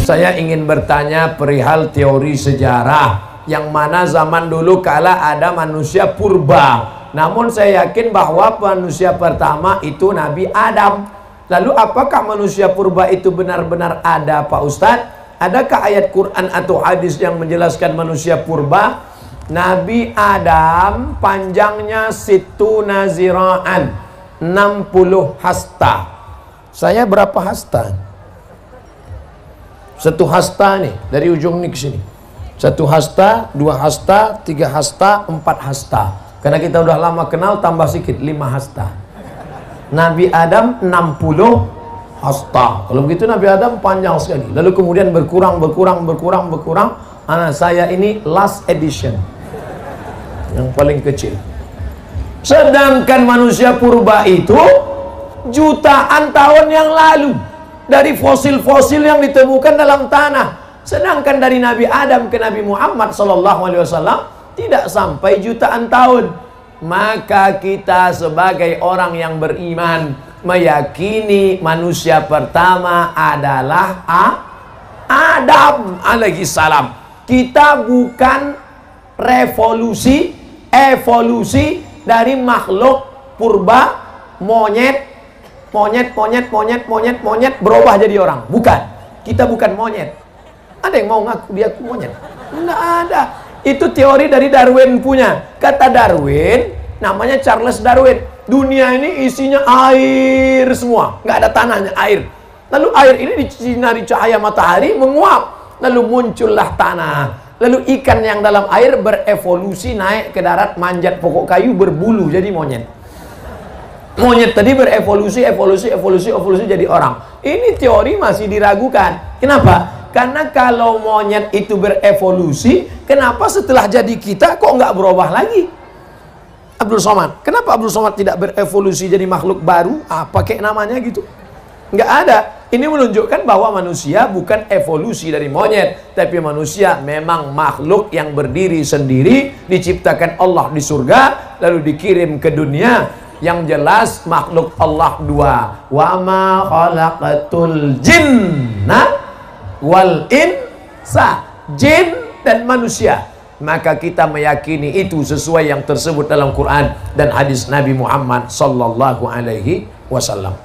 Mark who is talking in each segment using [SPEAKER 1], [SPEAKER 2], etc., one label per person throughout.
[SPEAKER 1] Saya ingin bertanya perihal teori sejarah, yang mana zaman dulu kala ada manusia purba. Namun saya yakin bahwa manusia pertama itu Nabi Adam. Lalu apakah manusia purba itu benar-benar ada, Pak Ustadz? Adakah ayat Quran atau hadis yang menjelaskan manusia purba? Nabi Adam panjangnya situna zira'an, 60 hasta. Saya berapa hasta? Satu hasta nih, dari ujung nih ke sini. Satu hasta, dua hasta, tiga hasta, empat hasta. Karena kita udah lama kenal, tambah sedikit, 5 hasta. Nabi Adam 60 hasta. Kalau begitu Nabi Adam panjang sekali. Lalu kemudian berkurang. Anak saya ini last edition, yang paling kecil. Sedangkan manusia purba itu jutaan tahun yang lalu, dari fosil-fosil yang ditemukan dalam tanah. Sedangkan dari Nabi Adam ke Nabi Muhammad SAW tidak sampai jutaan tahun. Maka kita sebagai orang yang beriman meyakini manusia pertama adalah Adam alaihi salam. Kita bukan evolusi dari makhluk purba, monyet berubah jadi orang. Bukan. Kita bukan monyet. Ada yang mau ngaku dia monyet? Enggak ada. Itu teori dari Darwin punya. Kata Darwin, namanya Charles Darwin, dunia ini isinya air semua, nggak ada tanahnya, air. Lalu air ini disinari cahaya matahari menguap, lalu muncullah tanah. Lalu ikan yang dalam air berevolusi naik ke darat, manjat pokok kayu, berbulu jadi monyet. Monyet tadi berevolusi jadi orang. Ini teori masih diragukan. Kenapa? Karena kalau monyet itu berevolusi, kenapa setelah jadi kita kok nggak berubah lagi? Abdul Somad, kenapa Abdul Somad tidak berevolusi jadi makhluk baru? Pakai namanya gitu? Nggak ada. Ini menunjukkan bahwa manusia bukan evolusi dari monyet, tapi manusia memang makhluk yang berdiri sendiri, diciptakan Allah di surga, lalu dikirim ke dunia. Yang jelas makhluk Allah dua. Wa ma khalaqatul jinna wal insa, jin dan manusia. Maka kita meyakini itu sesuai yang tersebut dalam Quran dan hadis Nabi Muhammad sallallahu alaihi wasallam.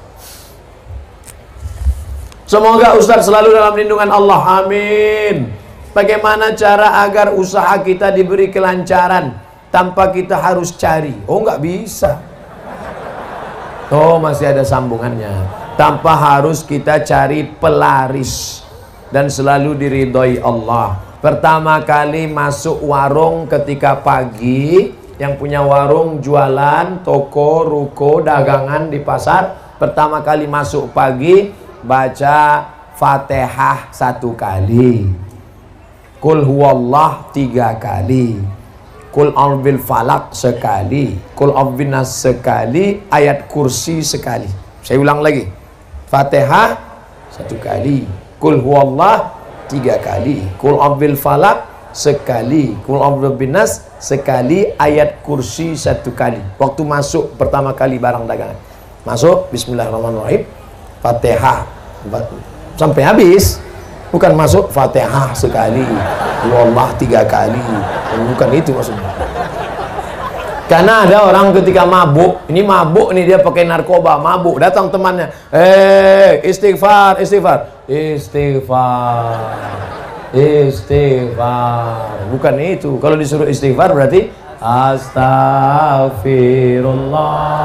[SPEAKER 1] Semoga Ustaz selalu dalam lindungan Allah, amin. Bagaimana cara agar usaha kita diberi kelancaran tanpa kita harus cari? Oh, nggak bisa. Oh, masih ada sambungannya. Tanpa harus kita cari pelaris dan selalu diridhoi Allah. Pertama kali masuk warung ketika pagi, yang punya warung jualan, toko, ruko, dagangan di pasar, pertama kali masuk pagi baca Fatihah 1 kali, Qul huwallah 3 kali, Qul a'udzu falak sekali, Qul a'udzu nas sekali, ayat kursi sekali. Saya ulang lagi. Fatihah 1 kali, Qul huwallah 3 kali, Qul a'udzu falak sekali, Qul a'udzu binas sekali, ayat kursi 1 kali. Waktu masuk pertama kali barang dagangan. Masuk bismillahirrahmanirrahim, Fatihah sampai habis. Bukan masuk Fatihah sekali, wallah 3 kali. Bukan itu maksudnya. Karena ada orang ketika mabuk, ini mabuk nih, dia pakai narkoba, mabuk, datang temannya, istighfar. Bukan itu. Kalau disuruh istighfar berarti Astaghfirullah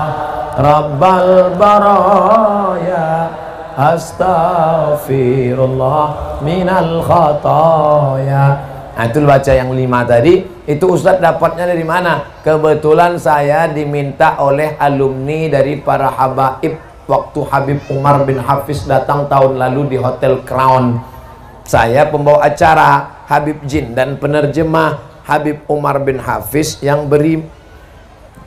[SPEAKER 1] Rabbal baraya, Astaghfirullah minal khataya. Nah, itu baca yang 5 tadi. Itu Ustadz dapatnya dari mana? Kebetulan saya diminta oleh alumni dari para habaib waktu Habib Umar bin Hafiz datang tahun lalu di Hotel Crown. Saya pembawa acara Habib Jin dan penerjemah Habib Umar bin Hafiz yang beri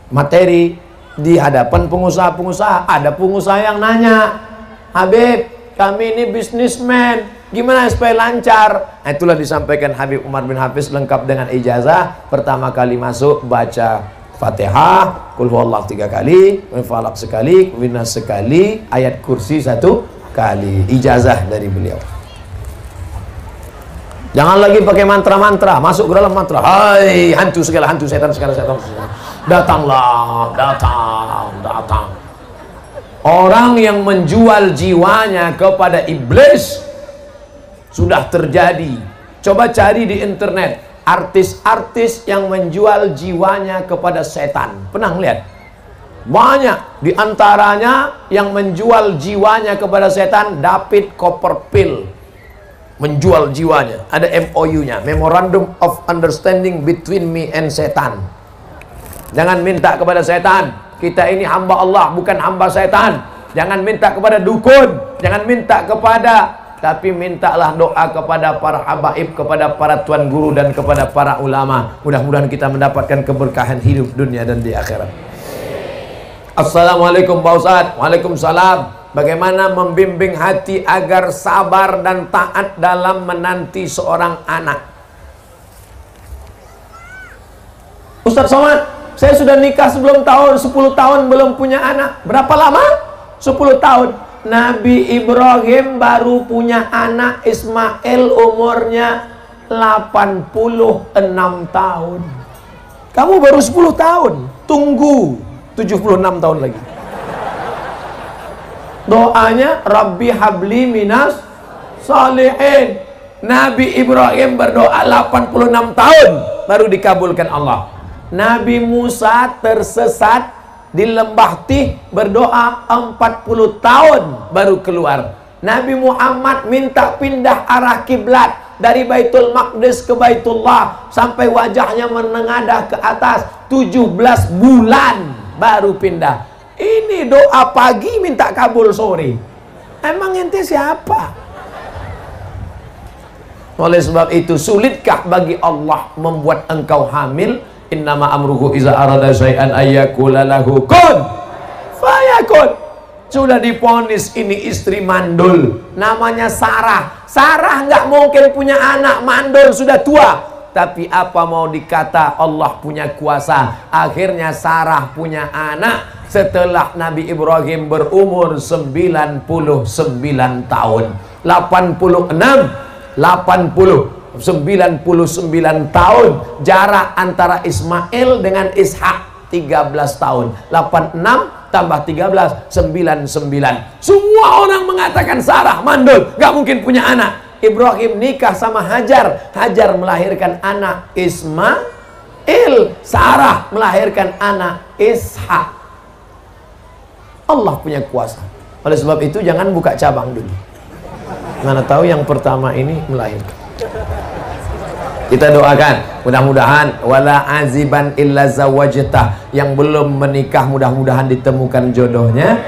[SPEAKER 1] materi di hadapan pengusaha-pengusaha. Ada pengusaha yang nanya, Habib, kami ini bisnismen, gimana supaya lancar? Nah, itulah disampaikan Habib Umar bin Hafiz lengkap dengan ijazah. Pertama kali masuk baca Fatihah, Qul huwallahu 3 kali, Qul falaq sekali, Qul sekali, ayat kursi 1 kali. Ijazah dari beliau. Jangan lagi pakai mantra-mantra, masuk ke dalam mantra. Hai, hantu segala hantu, setan segala setan. Datanglah, datang. Orang yang menjual jiwanya kepada iblis sudah terjadi. Coba cari di internet artis-artis yang menjual jiwanya kepada setan. Pernah lihat? Banyak di antaranya yang menjual jiwanya kepada setan. David Copperfield menjual jiwanya. Ada MOU-nya, Memorandum of Understanding Between Me and Satan. Jangan minta kepada setan. Kita ini hamba Allah, bukan hamba setan. Jangan minta kepada dukun, jangan minta kepada, tapi mintalah doa kepada para habaib, kepada para tuan guru dan kepada para ulama. Mudah-mudahan kita mendapatkan keberkahan hidup dunia dan di akhirat. Assalamualaikum Pak Ustadz. Waalaikumsalam. Bagaimana membimbing hati agar sabar dan taat dalam menanti seorang anak? Ustadz Somad, saya sudah nikah sebelum tahun 10 tahun belum punya anak. Berapa lama? 10 tahun. Nabi Ibrahim baru punya anak Ismail, umurnya 86 tahun. Kamu baru 10 tahun. Tunggu 76 tahun lagi. Doanya Rabbi habli minas salihin. Nabi Ibrahim berdoa 86 tahun baru dikabulkan Allah. Nabi Musa tersesat di lembah Tih, berdoa 40 tahun baru keluar. Nabi Muhammad minta pindah arah kiblat dari Baitul Maqdis ke Baitullah sampai wajahnya menengadah ke atas, 17 bulan baru pindah. Ini doa pagi minta kabul sore. Emang ente siapa? Oleh sebab itu, sulitkah bagi Allah membuat engkau hamil? Innama amruhu iza arada syai'an ayyakula lahu kun fayakun. Sudah diponis ini istri mandul, namanya Sarah. Sarah nggak mungkin punya anak, mandul, sudah tua. Tapi apa mau dikata, Allah punya kuasa. Akhirnya Sarah punya anak setelah Nabi Ibrahim berumur 99 tahun. 99 tahun jarak antara Ismail dengan Ishak, 13 tahun. 86 tambah 13, 99. Semua orang mengatakan Sarah mandul, gak mungkin punya anak. Ibrahim nikah sama Hajar, Hajar melahirkan anak Ismail, Sarah melahirkan anak Ishak. Allah punya kuasa. Oleh sebab itu jangan buka cabang dulu. Mana tahu yang pertama ini melahirkan. Kita doakan, mudah-mudahan wala aziban illa zawajtah, yang belum menikah mudah-mudahan ditemukan jodohnya.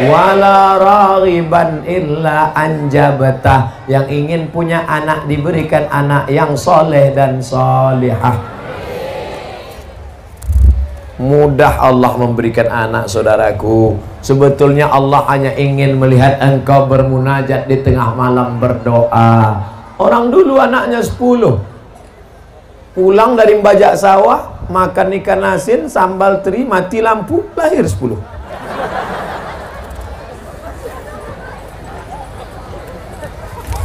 [SPEAKER 1] Wala raghiban illa anjabtah, yang ingin punya anak diberikan anak yang soleh dan solihah. Mudah Allah memberikan anak, saudaraku. Sebetulnya Allah hanya ingin melihat engkau bermunajat di tengah malam berdoa. Orang dulu anaknya 10, pulang dari bajak sawah, makan ikan asin, sambal teri, mati lampu, lahir 10.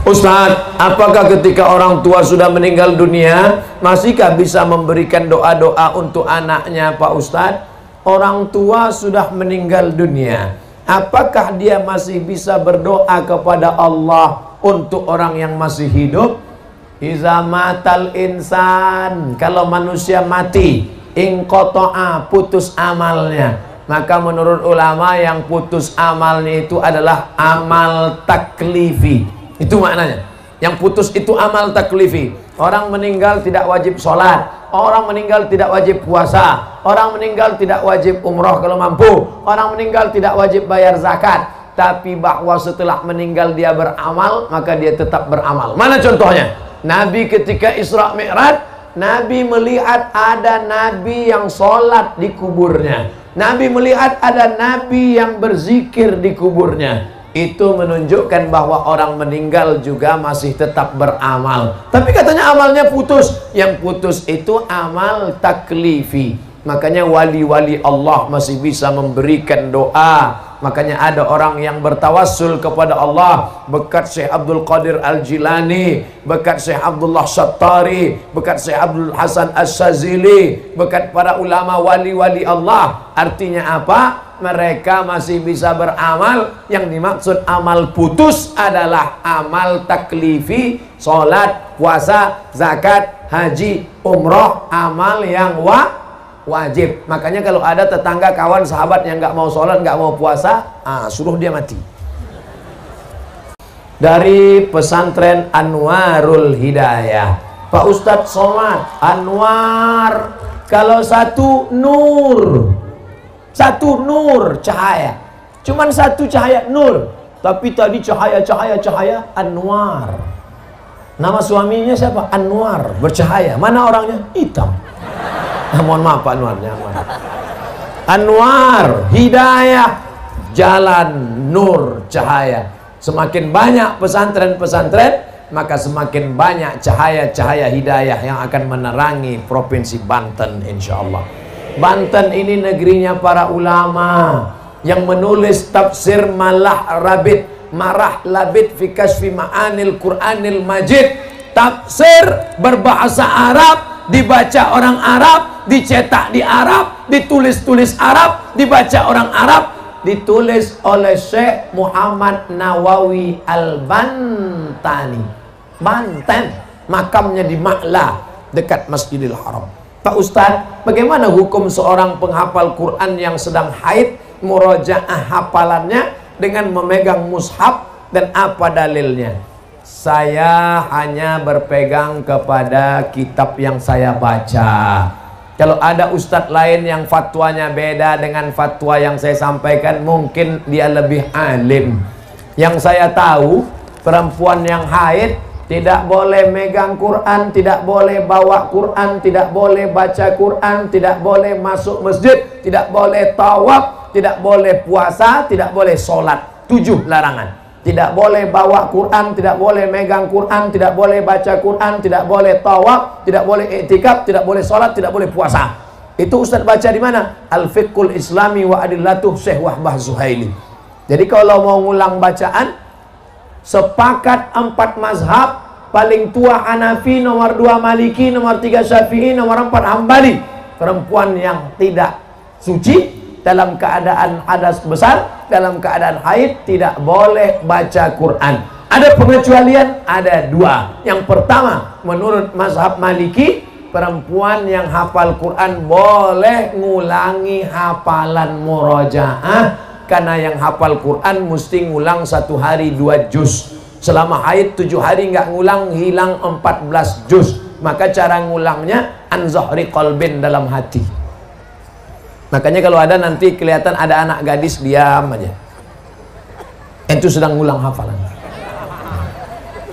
[SPEAKER 1] Ustaz, apakah ketika orang tua sudah meninggal dunia, masihkah bisa memberikan doa-doa untuk anaknya, Pak Ustaz? Orang tua sudah meninggal dunia, apakah dia masih bisa berdoa kepada Allah untuk orang yang masih hidup? Iza matal insan, kalau manusia mati, inqoto'a, putus amalnya. Maka menurut ulama yang putus amalnya itu adalah amal taklifi. Itu maknanya. Yang putus itu amal taklifi. Orang meninggal tidak wajib sholat, orang meninggal tidak wajib puasa, orang meninggal tidak wajib umroh kalau mampu, orang meninggal tidak wajib bayar zakat. Tapi bahwa setelah meninggal dia beramal, maka dia tetap beramal. Mana contohnya? Nabi ketika Isra Mi'raj, Nabi melihat ada Nabi yang sholat di kuburnya. Nabi melihat ada Nabi yang berzikir di kuburnya. Itu menunjukkan bahwa orang meninggal juga masih tetap beramal. Tapi katanya amalnya putus. Yang putus itu amal taklifi. Makanya wali-wali Allah masih bisa memberikan doa. Makanya ada orang yang bertawassul kepada Allah berkat Syekh Abdul Qadir Al-Jilani, berkat Syekh Abdullah Syattari, berkat Syekh Abdul Hasan As-Sazili, berkat para ulama wali-wali Allah. Artinya apa? Mereka masih bisa beramal. Yang dimaksud amal putus adalah amal taklifi, sholat, puasa, zakat, haji, umroh, amal yang wajib. Makanya kalau ada tetangga, kawan, sahabat yang nggak mau sholat, nggak mau puasa, suruh dia mati. Dari pesantren Anwarul Hidayah, Pak Ustadz Somad, Anwar, kalau satu nur, satu nur cahaya, cuman satu cahaya nur, tapi tadi cahaya Anwar. Nama suaminya siapa? Anwar, bercahaya. Mana orangnya? Hitam. Mohon maaf Pak Anwarnya. Anwar, hidayah, jalan, nur, cahaya. Semakin banyak pesantren-pesantren, maka semakin banyak cahaya-cahaya hidayah yang akan menerangi provinsi Banten, insya Allah. Banten ini negerinya para ulama yang menulis tafsir Marah Labid fi Kasfi Ma'anil Qur'anil Majid. Tafsir berbahasa Arab, dibaca orang Arab, dicetak di Arab, ditulis Arab, dibaca orang Arab, ditulis oleh Syekh Muhammad Nawawi Al-Bantani, Banten, makamnya di Ma'la dekat Masjidil Haram. Pak Ustadz, bagaimana hukum seorang penghafal Quran yang sedang haid, murojaah hafalannya dengan memegang mushaf, dan apa dalilnya? Saya hanya berpegang kepada kitab yang saya baca. Kalau ada ustadz lain yang fatwanya beda dengan fatwa yang saya sampaikan, mungkin dia lebih alim. Yang saya tahu, perempuan yang haid tidak boleh megang Quran, tidak boleh bawa Quran, tidak boleh baca Quran, tidak boleh masuk masjid, tidak boleh tawaf, tidak boleh puasa, tidak boleh sholat. 7 larangan. Tidak boleh bawa Quran, tidak boleh megang Quran, tidak boleh baca Quran, tidak boleh tawaf, tidak boleh i'tikaf, tidak boleh sholat, tidak boleh puasa. Itu Ustaz baca di mana? Al-Fiqhul Islami wa Adillatuh Syekh Wahbah Zuhaili. Jadi kalau mau ngulang bacaan, sepakat 4 mazhab, paling tua Hanafi, nomor 2 Maliki, nomor 3 Syafi'i, nomor 4 Hambali. Perempuan yang tidak suci dalam keadaan hadas besar, dalam keadaan haid, tidak boleh baca Quran. Ada pengecualian, ada 2. Yang pertama, menurut mazhab Maliki, perempuan yang hafal Quran boleh ngulangi hafalan murojaah, karena yang hafal Quran mesti ngulang 1 hari 2 juz. Selama haid 7 hari nggak ngulang, hilang 14 juz. Maka cara ngulangnya an zahri qalbin, dalam hati. Makanya kalau ada nanti kelihatan ada anak gadis, diam aja, itu sedang ngulang hafalan.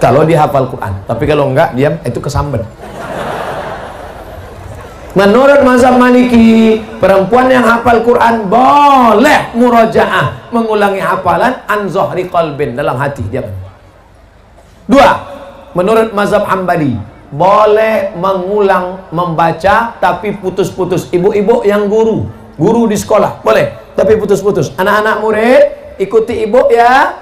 [SPEAKER 1] Kalau dia hafal Quran. Tapi kalau enggak, diam, itu kesambet. Menurut mazhab Maliki, perempuan yang hafal Quran boleh murojaah, mengulangi hafalan an zahri qalbin, dalam hati, diam. 2. Menurut mazhab Hambali, boleh mengulang membaca tapi putus-putus. Ibu-ibu yang guru di sekolah boleh, tapi putus-putus. Anak-anak murid ikuti ibu ya.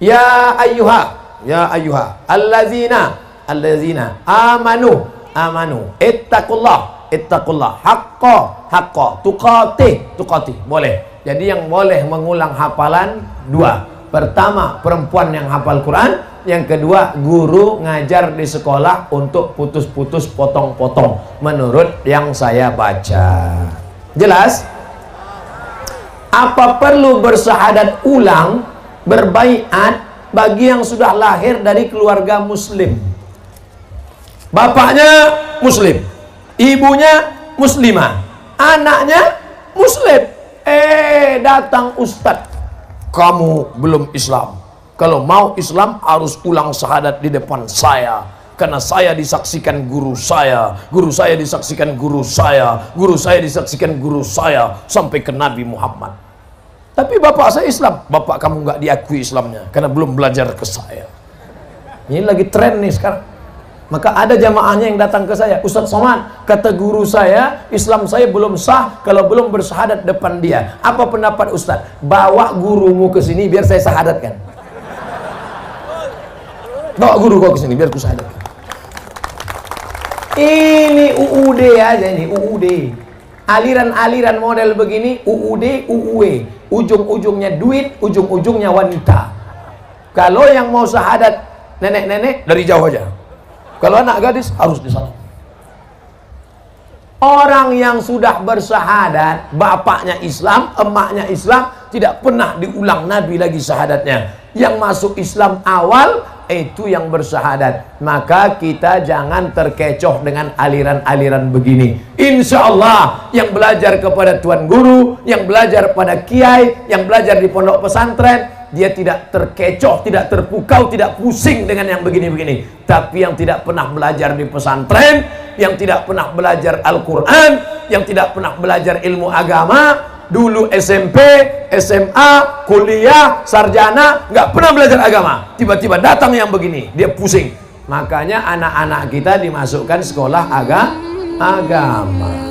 [SPEAKER 1] Ya ayyuha allazina amanu ittaqullah haqqa tuqatih. Boleh. Jadi yang boleh mengulang hafalan 2. Pertama, perempuan yang hafal Quran. Yang kedua, guru ngajar di sekolah untuk putus-putus, potong-potong, menurut yang saya baca. Jelas? Apa perlu bersyahadat ulang, berbaiat bagi yang sudah lahir dari keluarga muslim? Bapaknya muslim, ibunya muslimah, anaknya muslim. Datang ustadz, kamu belum Islam. Kalau mau Islam harus ulang syahadat di depan saya, karena saya disaksikan guru saya, guru saya disaksikan guru saya, guru saya disaksikan guru saya, sampai ke Nabi Muhammad. Tapi bapak saya Islam. Bapak kamu nggak diakui Islamnya karena belum belajar ke saya. Ini lagi tren nih sekarang. Maka ada jamaahnya yang datang ke saya, Ustadz Somad, kata guru saya, Islam saya belum sah kalau belum bersyahadat depan dia. Apa pendapat Ustadz? Bawa gurumu ke sini biar saya syahadatkan. Bawa guru kau ke sini biar ku syahadatkan. Ini UUD aja, ini UUD. Aliran-aliran model begini, UUD, UUE. Ujung-ujungnya duit, ujung-ujungnya wanita. Kalau yang mau syahadat nenek-nenek dari jauh aja. Kalau anak gadis harus di sana. Orang yang sudah bersyahadat, bapaknya Islam, emaknya Islam, tidak pernah diulang Nabi lagi syahadatnya. Yang masuk Islam awal itu yang bersyahadat. Maka kita jangan terkecoh dengan aliran-aliran begini. Insya Allah yang belajar kepada tuan guru, yang belajar pada kiai, yang belajar di pondok pesantren, dia tidak terkecoh, tidak terpukau, tidak pusing dengan yang begini-begini. Tapi yang tidak pernah belajar di pesantren, yang tidak pernah belajar Al-Quran, yang tidak pernah belajar ilmu agama, dulu SMP, SMA, kuliah, sarjana, nggak pernah belajar agama, tiba-tiba datang yang begini, dia pusing. Makanya anak-anak kita dimasukkan sekolah agama.